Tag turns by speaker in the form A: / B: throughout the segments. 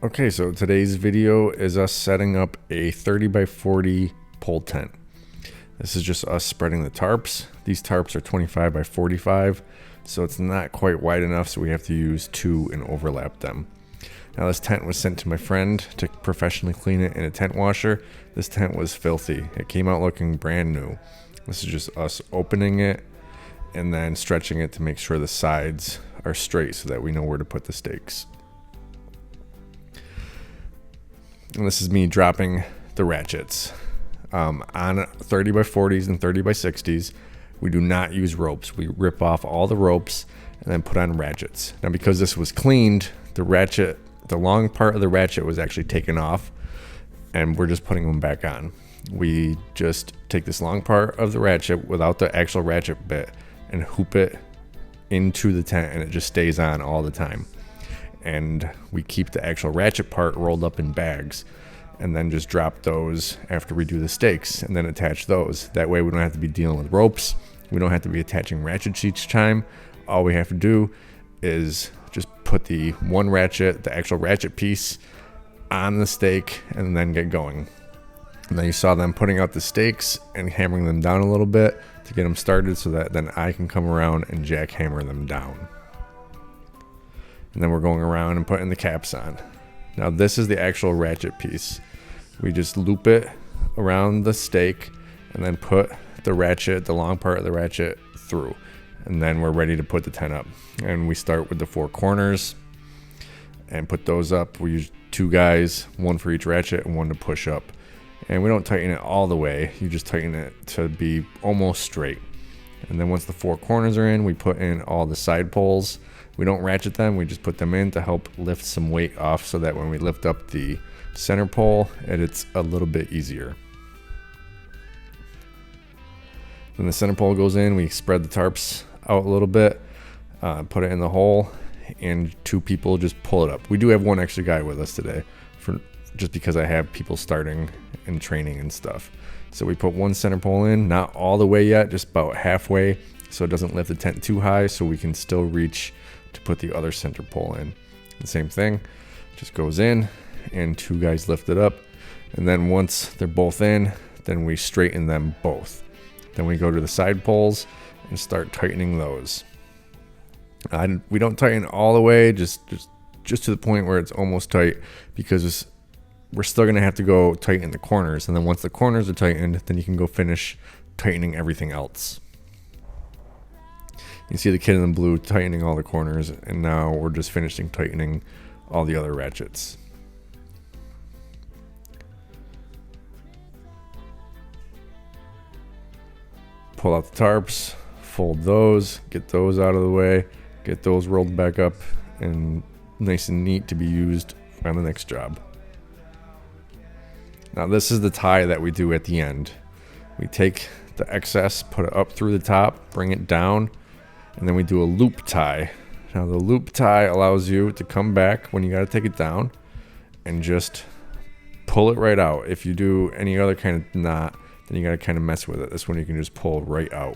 A: Okay, so today's video is us setting up a 30 by 40 pole tent. This is just us spreading the tarps. These tarps are 25 by 45, so it's not quite wide enough, so we have to use two and overlap them. Now this tent was sent to my friend to professionally clean it in a tent washer. This tent was filthy. It came out looking brand new. This is just us opening it and then stretching it to make sure the sides are straight so that we know where to put the stakes. And this is me dropping the ratchets. On 30 by 40s and 30 by 60s, we do not use ropes. We rip off all the ropes and then put on ratchets. Now because this was cleaned, the long part of the ratchet was actually taken off and we're just putting them back on. We just take this long part of the ratchet without the actual ratchet bit and hoop it into the tent, and it just stays on all the time. And we keep the actual ratchet part rolled up in bags and then just drop those after we do the stakes and then attach those. That way we don't have to be dealing with ropes. We don't have to be attaching ratchets each time. All we have to do is just put the one ratchet, the actual ratchet piece, on the stake and then get going. And then you saw them putting out the stakes and hammering them down a little bit to get them started so that then I can come around and jackhammer them down. And then we're going around and putting the caps on. Now this is the actual ratchet piece. We just loop it around the stake and then put the ratchet, the long part of the ratchet, through. And then we're ready to put the tent up. And we start with the four corners and put those up. We use two guys, one for each ratchet and one to push up. And we don't tighten it all the way. You just tighten it to be almost straight. And then once the four corners are in, we put in all the side poles. We don't ratchet them, we just put them in to help lift some weight off so that when we lift up the center pole, it's a little bit easier. Then the center pole goes in, we spread the tarps out a little bit, put it in the hole, and two people just pull it up. We do have one extra guy with us today, just because I have people starting and training and stuff. So we put one center pole in, not all the way yet, just about halfway, so it doesn't lift the tent too high, so we can still reach to put the other center pole in. The same thing, just goes in and two guys lift it up, and then once they're both in, then we straighten them both. Then we go to the side poles and start tightening those. We don't tighten all the way, just to the point where it's almost tight, because we're still going to have to go tighten the corners, and then once the corners are tightened, then you can go finish tightening everything else. You see the kid in the blue tightening all the corners, and now we're just finishing tightening all the other ratchets. Pull out the tarps, fold those, get those out of the way, get those rolled back up and nice and neat to be used on the next job. Now this is the tie that we do at the end. We take the excess, put it up through the top, bring it down, and then we do a loop tie. Now the loop tie allows you to come back when you got to take it down and just pull it right out. If you do any other kind of knot, then you got to kind of mess with it. This one you can just pull right out.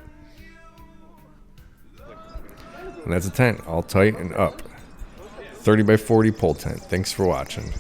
A: And that's a tent, all tight and up. 30 by 40 pole tent. Thanks for watching.